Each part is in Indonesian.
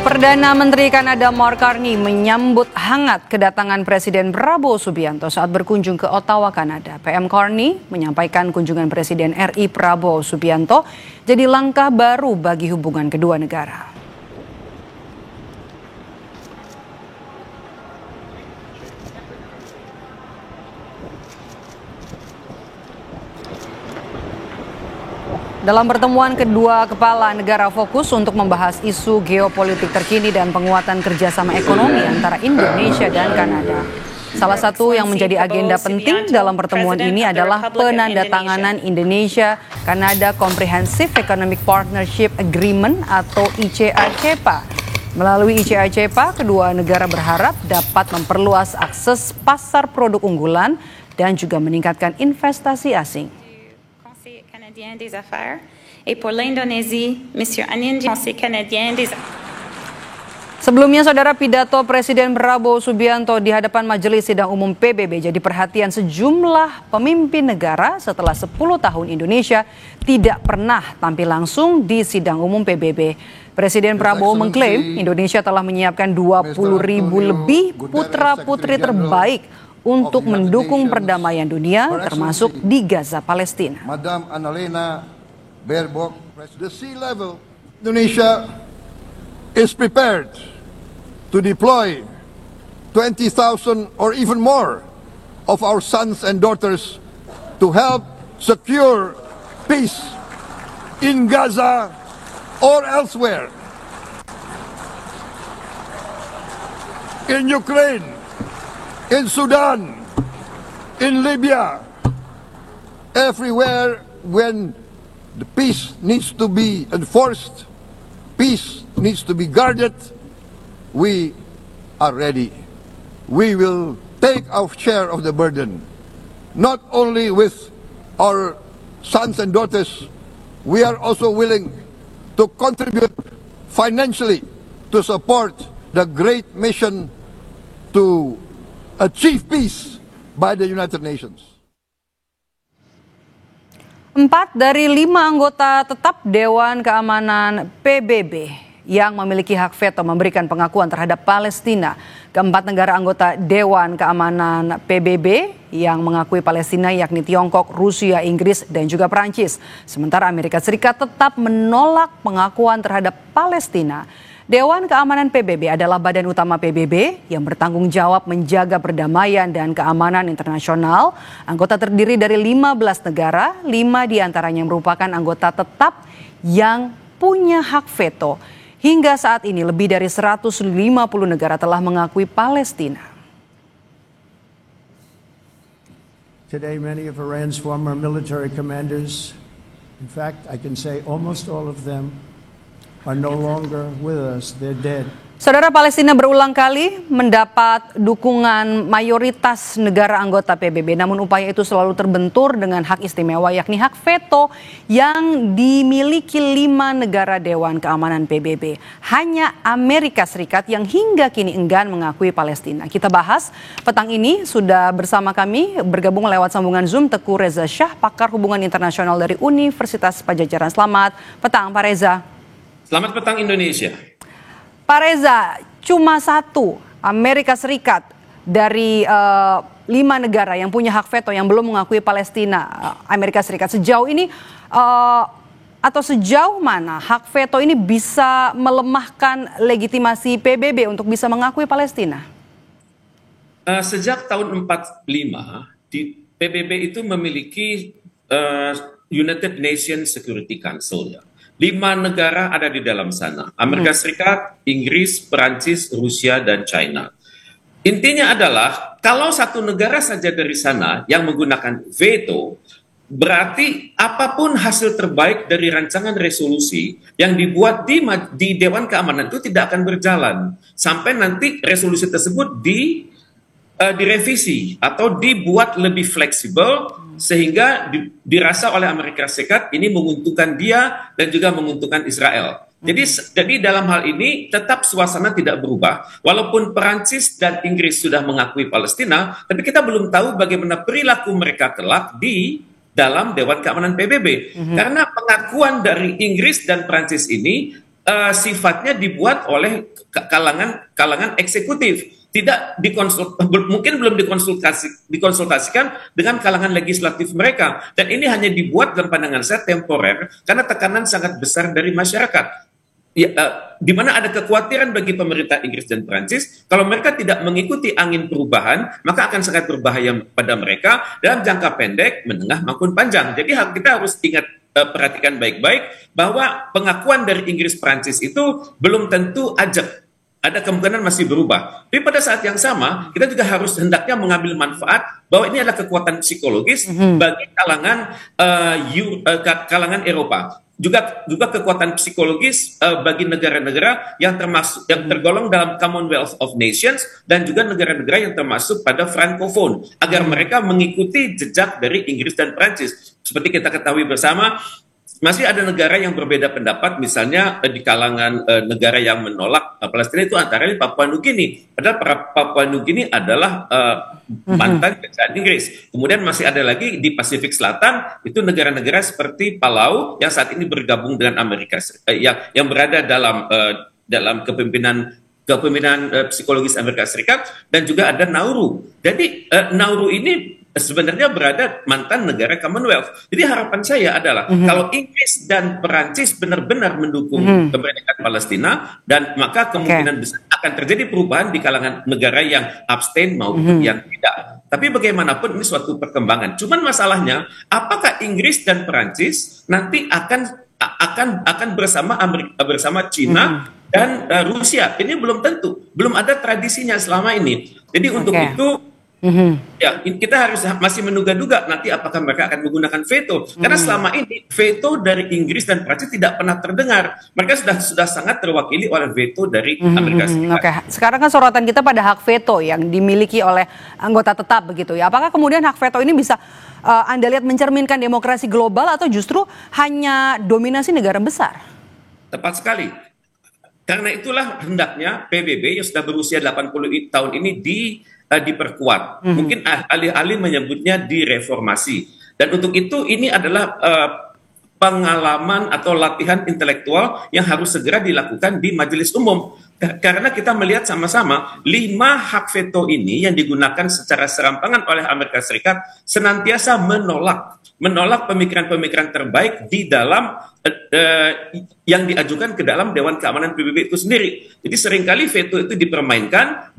Perdana Menteri Kanada Mark Carney menyambut hangat kedatangan Presiden Prabowo Subianto saat berkunjung ke Ottawa, Kanada. PM Carney menyampaikan kunjungan Presiden RI Prabowo Subianto jadi langkah baru bagi hubungan kedua negara. Dalam pertemuan kedua kepala negara fokus untuk membahas isu geopolitik terkini dan penguatan kerjasama ekonomi antara Indonesia dan Kanada. Salah satu yang menjadi agenda penting dalam pertemuan ini adalah penandatanganan Indonesia-Kanada Comprehensive Economic Partnership Agreement atau ICA-CEPA. Melalui ICA-CEPA, kedua negara berharap dapat memperluas akses pasar produk unggulan dan juga meningkatkan investasi asing. Canadien des Affaires et pour l'Indonésie, Monsieur Anin, Conseil canadien des Sebelumnya, saudara, pidato Presiden Prabowo Subianto di hadapan Majelis Sidang Umum PBB jadi perhatian sejumlah pemimpin negara setelah 10 tahun Indonesia tidak pernah tampil langsung di Sidang Umum PBB. Presiden Prabowo mengklaim Indonesia telah menyiapkan 20.000 lebih putra-putri terbaik untuk mendukung perdamaian dunia, termasuk di Gaza, Palestina. Madam Annalena Baerbock, the sea level, Indonesia is prepared to deploy 20,000 or even more of our sons and daughters to help secure peace in Gaza or elsewhere. In Ukraine, in Sudan, in Libya, everywhere when the peace needs to be enforced, peace needs to be guarded, we are ready. We will take our share of the burden, not only with our sons and daughters, we are also willing to contribute financially to support the great mission to achieve peace by the United Nations. 4 dari 5 anggota tetap Dewan Keamanan PBB yang memiliki hak veto memberikan pengakuan terhadap Palestina. Keempat negara anggota Dewan Keamanan PBB yang mengakui Palestina yakni Tiongkok, Rusia, Inggris, dan juga Perancis. Sementara Amerika Serikat tetap menolak pengakuan terhadap Palestina. Dewan Keamanan PBB adalah badan utama PBB yang bertanggung jawab menjaga perdamaian dan keamanan internasional. Anggota terdiri dari 15 negara, 5 diantaranya merupakan anggota tetap yang punya hak veto. Hingga saat ini lebih dari 150 negara telah mengakui Palestina. Today many of Iran's former military commanders, in fact I can say almost all of them, are no longer with us, they're dead. Saudara, Palestina berulang kali mendapat dukungan mayoritas negara anggota PBB, namun upaya itu selalu terbentur dengan hak istimewa yakni hak veto yang dimiliki 5 negara Dewan Keamanan PBB. Hanya Amerika Serikat yang hingga kini enggan mengakui Palestina. Kita bahas petang ini sudah bersama kami bergabung lewat sambungan Zoom Teguh Reza Shah, pakar hubungan internasional dari Universitas Padjadjaran. Selamat petang, Pak Reza. Selamat petang Indonesia. Pak Reza, cuma satu Amerika Serikat dari 5 negara yang punya hak veto yang belum mengakui Palestina. Amerika Serikat sejauh ini atau sejauh mana hak veto ini bisa melemahkan legitimasi PBB untuk bisa mengakui Palestina? Sejak tahun 45 PBB itu memiliki United Nations Security Council ya. 5 negara ada di dalam sana. Amerika Serikat, Inggris, Perancis, Rusia, dan China. Intinya adalah kalau satu negara saja dari sana yang menggunakan veto, berarti apapun hasil terbaik dari rancangan resolusi yang dibuat di Dewan Keamanan itu tidak akan berjalan. Sampai nanti resolusi tersebut direvisi atau dibuat lebih fleksibel sehingga dirasa oleh Amerika Serikat ini menguntungkan dia dan juga menguntungkan Israel. Jadi dalam hal ini tetap suasana tidak berubah. Walaupun Perancis dan Inggris sudah mengakui Palestina, tapi kita belum tahu bagaimana perilaku mereka kelak di dalam Dewan Keamanan PBB. Karena pengakuan dari Inggris dan Perancis ini sifatnya dibuat oleh kalangan eksekutif, tidak mungkin belum dikonsultasikan dengan kalangan legislatif mereka, dan ini hanya dibuat dalam pandangan saya temporer karena tekanan sangat besar dari masyarakat. Ya, di mana ada kekhawatiran bagi pemerintah Inggris dan Prancis, kalau mereka tidak mengikuti angin perubahan, maka akan sangat berbahaya pada mereka dalam jangka pendek, menengah maupun panjang. Jadi kita harus ingat, perhatikan baik-baik bahwa pengakuan dari Inggris Prancis itu belum tentu ajak. Ada kemungkinan masih berubah. Tapi pada saat yang sama, kita juga harus hendaknya mengambil manfaat bahwa ini adalah kekuatan psikologis bagi kalangan Eropa. Juga kekuatan psikologis bagi negara-negara yang tergolong dalam Commonwealth of Nations dan juga negara-negara yang termasuk pada Francophone, agar mereka mengikuti jejak dari Inggris dan Prancis. Seperti kita ketahui bersama, masih ada negara yang berbeda pendapat, misalnya di kalangan negara yang menolak Palestina itu antara lain Papua Nugini. Padahal Papua Nugini adalah mantan kerajaan Inggris. Kemudian masih ada lagi di Pasifik Selatan, itu negara-negara seperti Palau yang saat ini bergabung dengan Amerika, yang berada dalam kepemimpinan psikologis Amerika Serikat, dan juga ada Nauru. Jadi Nauru ini sebenarnya berada mantan negara Commonwealth. Jadi harapan saya adalah kalau Inggris dan Perancis benar-benar mendukung kemerdekaan Palestina, dan maka kemungkinan besar akan terjadi perubahan di kalangan negara yang abstain maupun yang tidak. Tapi bagaimanapun ini suatu perkembangan. Cuman masalahnya, apakah Inggris dan Perancis nanti akan bersama Cina dan Rusia? Ini belum tentu, belum ada tradisinya selama ini. Jadi untuk itu ya, kita harus masih menduga-duga nanti apakah mereka akan menggunakan veto. Karena selama ini veto dari Inggris dan Prancis tidak pernah terdengar. Mereka sudah sangat terwakili oleh veto dari Amerika Serikat. Oke, sekarang kan sorotan kita pada hak veto yang dimiliki oleh anggota tetap begitu ya. Apakah kemudian hak veto ini bisa Anda lihat mencerminkan demokrasi global atau justru hanya dominasi negara besar? Tepat sekali. Karena itulah hendaknya PBB yang sudah berusia 80 tahun ini diperkuat. Mungkin alih-alih menyebutnya direformasi. Dan untuk itu ini adalah pengalaman atau latihan intelektual yang harus segera dilakukan di majelis umum. Karena kita melihat sama-sama 5 hak veto ini yang digunakan secara serampangan oleh Amerika Serikat senantiasa menolak pemikiran-pemikiran terbaik di dalam yang diajukan ke dalam Dewan Keamanan PBB itu sendiri. Jadi seringkali veto itu dipermainkan,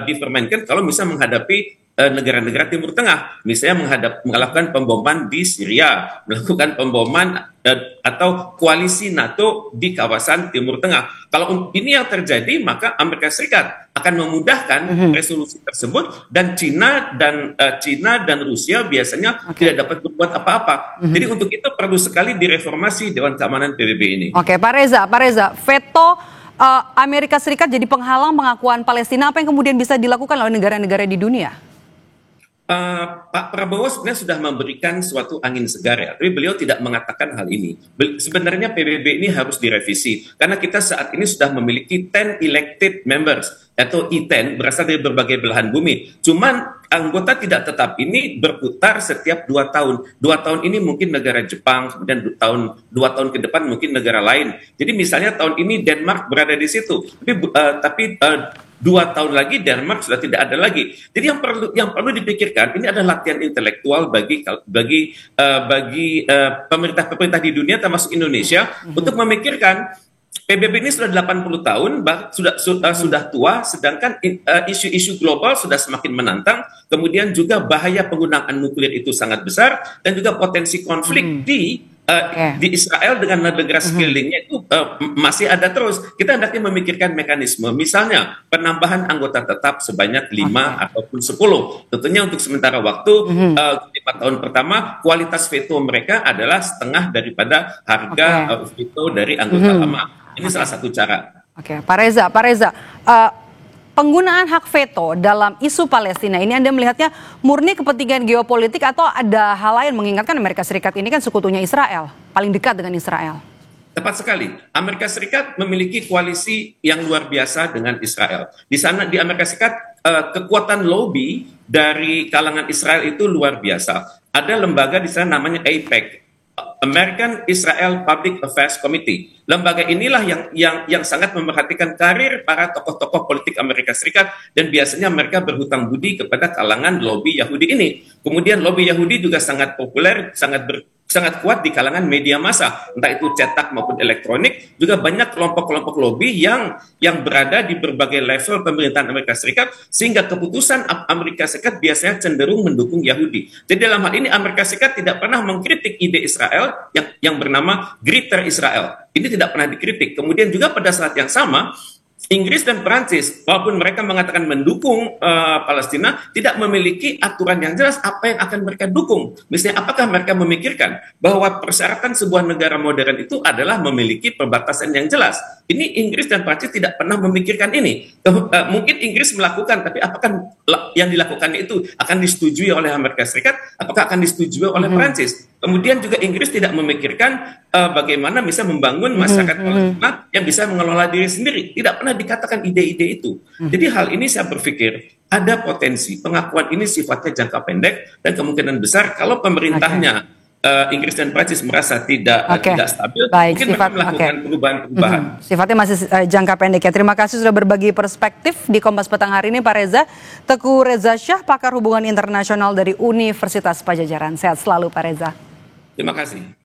dipermainkan kalau misalnya menghadapi negara-negara Timur Tengah, misalnya melakukan pemboman di Syria, melakukan pemboman atau koalisi NATO di kawasan Timur Tengah. Kalau ini yang terjadi, maka Amerika Serikat akan memudahkan resolusi tersebut, dan Cina dan Rusia biasanya tidak dapat berbuat apa-apa. Jadi untuk itu perlu sekali direformasi Dewan Keamanan PBB ini. Oke, Pak Reza, veto Amerika Serikat jadi penghalang pengakuan Palestina, apa yang kemudian bisa dilakukan oleh negara-negara di dunia? Pak Prabowo sebenarnya sudah memberikan suatu angin segar ya, tapi beliau tidak mengatakan hal ini. Sebenarnya PBB ini harus direvisi, karena kita saat ini sudah memiliki 10 elected members, atau I10, berasal dari berbagai belahan bumi. Cuman anggota tidak tetap ini berputar setiap 2 tahun. 2 tahun ini mungkin negara Jepang, kemudian 2 tahun ke depan mungkin negara lain. Jadi misalnya tahun ini Denmark berada di situ, tapi 2 tahun lagi Denmark sudah tidak ada lagi. Jadi yang perlu dipikirkan ini adalah latihan intelektual bagi pemerintah di dunia termasuk Indonesia untuk memikirkan PBB ini sudah 80 tahun, sudah tua, sedangkan isu-isu global sudah semakin menantang, kemudian juga bahaya penggunaan nuklir itu sangat besar, dan juga potensi konflik di Israel dengan negara sekelilingnya itu masih ada terus. Kita hendaknya memikirkan mekanisme, misalnya penambahan anggota tetap sebanyak 5 ataupun 10. Tentunya untuk sementara waktu 5 tahun pertama, kualitas veto mereka adalah setengah daripada harga veto dari anggota lama. Ini salah satu cara. Oke, Pak Reza, penggunaan hak veto dalam isu Palestina ini Anda melihatnya murni kepentingan geopolitik atau ada hal lain, mengingatkan Amerika Serikat ini kan sekutunya Israel, paling dekat dengan Israel? Tepat sekali. Amerika Serikat memiliki koalisi yang luar biasa dengan Israel. Di sana di Amerika Serikat kekuatan lobby dari kalangan Israel itu luar biasa. Ada lembaga di sana namanya AIPAC. American Israel Public Affairs Committee. Lembaga inilah yang sangat memerhatikan karir para tokoh-tokoh politik Amerika Serikat, dan biasanya mereka berhutang budi kepada kalangan lobi Yahudi ini. Kemudian lobi Yahudi juga sangat populer, sangat kuat di kalangan media massa, entah itu cetak maupun elektronik. Juga banyak kelompok-kelompok lobi yang berada di berbagai level pemerintahan Amerika Serikat, sehingga keputusan Amerika Serikat biasanya cenderung mendukung Yahudi. Jadi dalam hal ini Amerika Serikat tidak pernah mengkritik ide Israel yang bernama Greater Israel. Ini tidak pernah dikritik. Kemudian juga pada saat yang sama, Inggris dan Perancis, walaupun mereka mengatakan mendukung Palestina, tidak memiliki aturan yang jelas apa yang akan mereka dukung. Misalnya, apakah mereka memikirkan bahwa persyaratan sebuah negara modern itu adalah memiliki perbatasan yang jelas? Ini Inggris dan Perancis tidak pernah memikirkan ini. Mungkin Inggris melakukan, tapi apakah yang dilakukan itu akan disetujui oleh Amerika Serikat? Apakah akan disetujui oleh Perancis? Kemudian juga Inggris tidak memikirkan bagaimana bisa membangun masyarakat Palestina yang bisa mengelola diri sendiri. Tidak pernah dikatakan ide-ide itu. Jadi hal ini saya berpikir ada potensi pengakuan ini sifatnya jangka pendek, dan kemungkinan besar kalau pemerintahnya Inggris dan Prancis merasa tidak stabil, mungkin mereka melakukan perubahan-perubahan. Sifatnya masih jangka pendek ya. Terima kasih sudah berbagi perspektif di Kompas Petang hari ini Pak Reza. Teguh Reza Syah, pakar hubungan internasional dari Universitas Padjadjaran. Sehat selalu Pak Reza. Terima kasih.